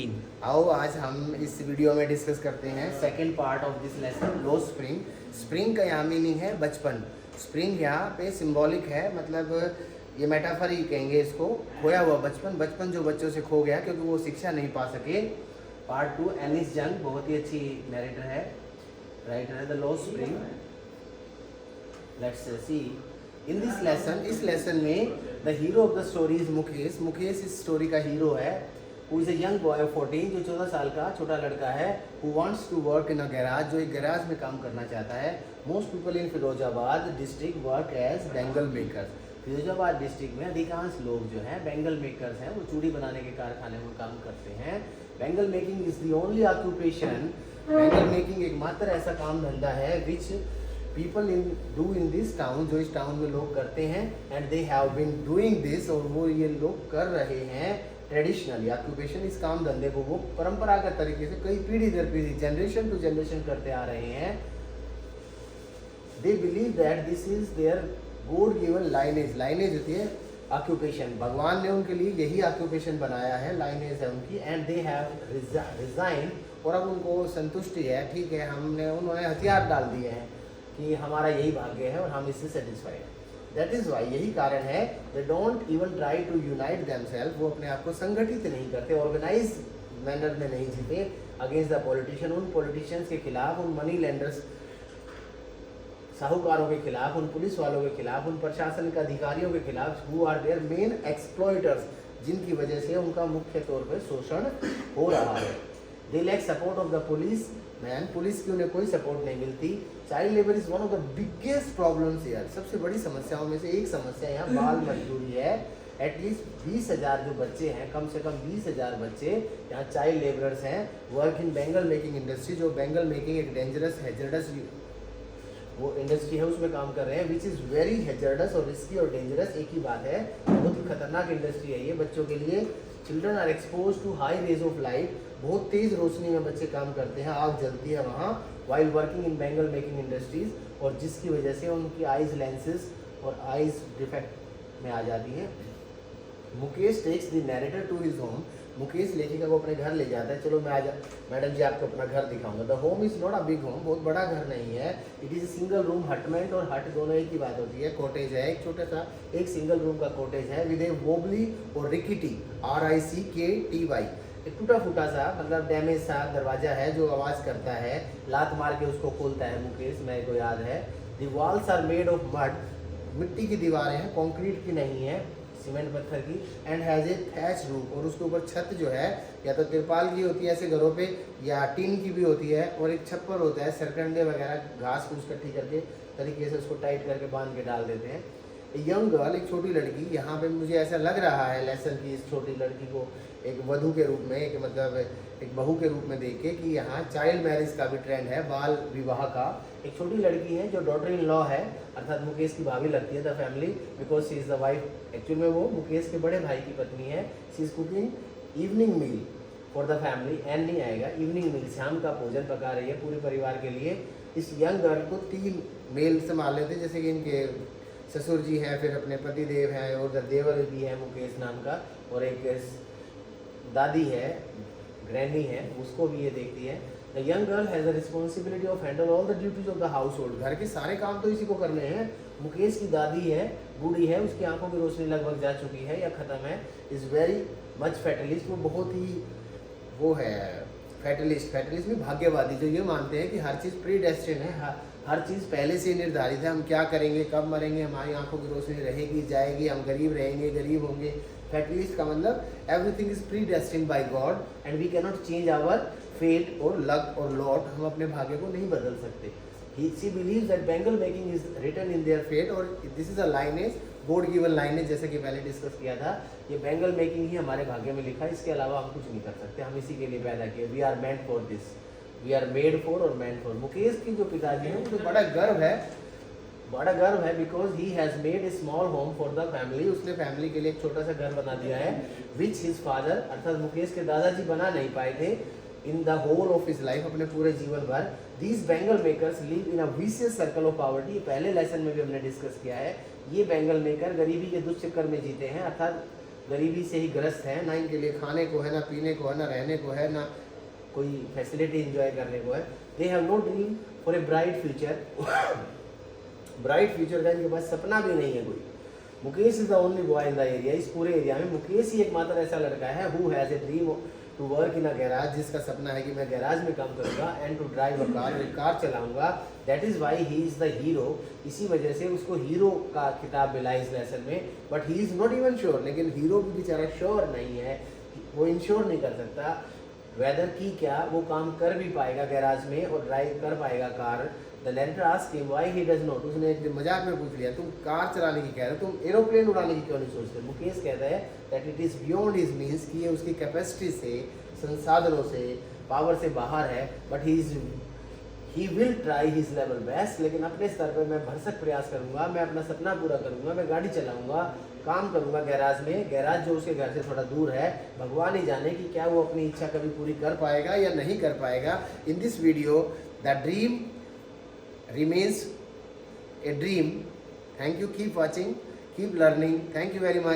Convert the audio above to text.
आओ आज हम इस वीडियो में डिस्कस करते हैं second part of this lesson low spring. Spring का यहाँ मीनिंग है बचपन। स्प्रिंग यहाँ पे सिंबॉलिक है, मतलब ये मेटाफर ही कहेंगे इसको, खोया हुआ बचपन। बचपन जो बच्चों से खो गया क्योंकि वो शिक्षा नहीं पा सके। पार्ट 2 एनिस जंग बहुत ही अच्छी नरेटर है, राइटर है the low spring. Let's see in this lesson. इस लेसन में the hero of the story is Mukesh. Mukesh इस स्टोरी का हीरो है। Who is a young boy of 14, जो 14 साल का छोटा लड़का है। Who wants to work in a garage, जो एक गैराज में काम करना चाहता है। Most people in Firozabad district work as bangle makers. Firozabad district में अधिकांश लोग जो हैं बैंगल मेकर्स हैं, वो चूड़ी बनाने के कारखाने में काम करते हैं। Bangle making is the only occupation. Bangle making एकमात्र ऐसा काम धंधा है which people do in this town, जो इस टाउन में लोग करते हैं। And they have been doing this, और वो ये लोग कर रहे हैं ट्रेडिशनली। ऑक्यूपेशन इस काम धंधे को वो परंपरागत तरीके से कई पीढ़ी दर पीढ़ी जनरेशन टू जनरेशन करते आ रहे हैं। They believe that this is their god given lineage. Lineage होती है ऑक्यूपेशन, भगवान ने उनके लिए यही ऑक्यूपेशन बनाया है, लाइनेज है उनकी। एंड दे हैव रिजाइन, और अब उनको संतुष्टि है, ठीक है, उन्होंने हथियार डाल दिए हैं कि हमारा यही भाग्य है और हम इससे सेटिस्फाइड हैं। दैट इज़ वाई, यही कारण है they don't even try to unite themselves. वो अपने आप को संगठित नहीं करते, ऑर्गेनाइज मैनर में नहीं जीते अगेंस्ट द पॉलिटिशियन, उन पॉलिटिशियंस के खिलाफ, उन मनी लेंडर्स साहूकारों के खिलाफ, उन पुलिस वालों के खिलाफ, उन प्रशासन के अधिकारियों के खिलाफ, हु आर देयर मेन एक्सप्लॉइटर्स, जिनकी वजह से उनका मुख्य तौर पर शोषण हो रहा है। They lack support of the police man, police की उन्हें कोई सपोर्ट नहीं मिलती। Child labour is one of the biggest problems यार, सबसे बड़ी समस्याओं में से एक समस्या यहाँ बाल मजदूरी है। एटलीस्ट 20,000 जो बच्चे हैं, कम से कम 20,000 बच्चे यहाँ चाइल्ड लेबरर्स हैं। Work in bangle making industry, जो बैंगल मेकिंग एक डेंजरस हैजर्डस वो इंडस्ट्री है, उसमें काम कर रहे हैं। विच इज़ वेरी हैजर्डस, और रिस्की और डेंजरस एक ही बात है, बहुत ही खतरनाक इंडस्ट्री है ये बच्चों के लिए। Children are expose to high rays of light, बहुत तेज रोशनी में बच्चे काम करते हैं, आग जलती है वहाँ while working in bangle making industries, और जिसकी वजह से उनकी आइज लेंसेज और आइज डिफेक्ट में आ जाती है। Mukesh takes the narrator to his home. Mukesh लेखिका को अपने घर ले जाता है। चलो मैं आज मैडम जी आपको अपना घर दिखाऊंगा। The home is not a big home, बहुत बड़ा घर नहीं है। इट इज सिंगल रूम हटमेंट, और हट दोनों एक ही बात होती है। कॉटेज है, एक छोटा सा एक सिंगल रूम का कॉटेज है विद ए वोबली और रिकिटी RICKTY, एक टूटा फूटा सा, मतलब डैमेज सा दरवाजा है जो आवाज़ करता है। लात मार के उसको खोलता है मुकेश, मेरे को याद है। The walls are made of mud, मिट्टी की दीवारें हैं, कंक्रीट की नहीं है, सीमेंट पत्थर की। And has a thatch roof, और उसके ऊपर छत जो है या तो तिरपाल की होती है ऐसे घरों पे, या टीन की भी होती है, और एक छप्पर होता है, सरकंडे वगैरह घास फूस इकट्ठी करके तरीके से उसको टाइट करके बांध के डाल देते हैं। यंग गर्ल, एक छोटी लड़की, यहाँ पे मुझे ऐसा लग रहा है लेसन की इस छोटी लड़की को एक वधू के रूप में, एक मतलब एक बहू के रूप में देखे कि यहाँ चाइल्ड मैरिज का भी ट्रेंड है, बाल विवाह का। एक छोटी लड़की है जो डॉटर इन लॉ है, अर्थात मुकेश की भाभी लगती है the family, because she is the wife. Actual में वो मुकेश के बड़े भाई की पत्नी है। She is cooking evening meal for the family. And नहीं आएगा, इवनिंग मील, शाम का भोजन पका रही है पूरे परिवार के लिए। इस यंग गर्ल को 3 मेल संभाल लेते, जैसे कि इनके ससुर जी हैं, फिर अपने पति देव हैं, और द देवर भी है मुकेश नाम का, और एक दादी है, ग्रैनी है, उसको भी ये देखती है। The young girl has the responsibility of Henle all the duties of the house hold. घर के सारे काम तो इसी को करने हैं। मुकेश की दादी है, बूढ़ी है, उसकी आंखों की रोशनी लगभग जा चुकी है या ख़त्म है। इज़ वेरी मच फैटलिस्ट, वो बहुत ही वो है फैटलिस्ट। फैटलिस्ट में भाग्यवादी, जो ये मानते हैं कि हर चीज़ प्री डेस्टिन है, हर चीज़ पहले से निर्धारित है, हम क्या करेंगे, कब मरेंगे, हमारी आंखों की रोशनी रहेगी जाएगी, हम गरीब रहेंगे गरीब होंगे। फैटलिस्ट का मतलब everything is pre destined by God and we can not change our fate और लक और लॉट, हम अपने भाग्य को नहीं बदल सकते। She believes that bangle making is written in their fate, और this is a lineage, God given lineage, जैसे कि पहले डिस्कस किया था। ये बैंगल मेकिंग ही हमारे भाग्य में लिखा है, इसके अलावा हम कुछ नहीं कर सकते, हम इसी के लिए पैदा किए। We are meant for this, we are made for और मेंट फॉर। मुकेश की जो पिताजी हैं उनको बड़ा गर्व है, because he has made a small home for the family. उसने फैमिली के लिए एक छोटा सा घर बना दिया है, विच हिज फादर, अर्थात मुकेश के दादाजी बना नहीं पाए थे, in the whole of his life, अपने पूरे जीवन भर। These bangle makers live in a vicious circle of poverty, पहले लेसन में भी हमने डिस्कस किया है। ये बैंगल मेकर गरीबी के दुष्चक्कर में जीते हैं, अर्थात गरीबी से ही ग्रस्त हैं, ना इनके लिए खाने को है, ना पीने को है, ना रहने को है, ना कोई फैसिलिटी एंजॉय करने को है। They have no dream for a bright future. Bright future का इनके पास सपना भी नहीं है कोई। Mukesh is the only boy in the area, इस पूरे एरिया में मुकेश ही एकमात्र ऐसा लड़का है who has a dream to work in a garage, जिसका सपना है कि मैं गैराज में काम करूंगा, and to drive a car, एक कार चलाऊंगा। That is why he is the hero, इसी वजह से उसको हीरो का खिताब मिला इस लेसन में। But he is not even sure, लेकिन हीरो भी बेचारा श्योर नहीं है, वो इंश्योर नहीं कर सकता वेदर की क्या वो काम कर भी पाएगा गैराज में और ड्राइव कर पाएगा car. The narrator asked him why he does not, उसने एक मजाक में पूछ लिया, तुम कार चलाने की कह रहे हो, तुम एरोप्लेन उड़ाने की क्यों नहीं सोचते। मुकेश कहता है that it is beyond his means, कि ये उसकी कैपेसिटी से, संसाधनों से, पावर से बाहर है। But he will try his level best, लेकिन अपने स्तर पर मैं भरसक प्रयास करूंगा, मैं अपना सपना पूरा करूंगा, मैं गाड़ी चलाऊंगा, काम करूंगा गैराज में। गैराज जो उसके घर से थोड़ा दूर है, भगवान ही जाने कि क्या वो अपनी इच्छा कभी पूरी कर पाएगा या नहीं कर पाएगा। In this video the dream remains a dream. Thank you, keep watching, keep learning. Thank you very much.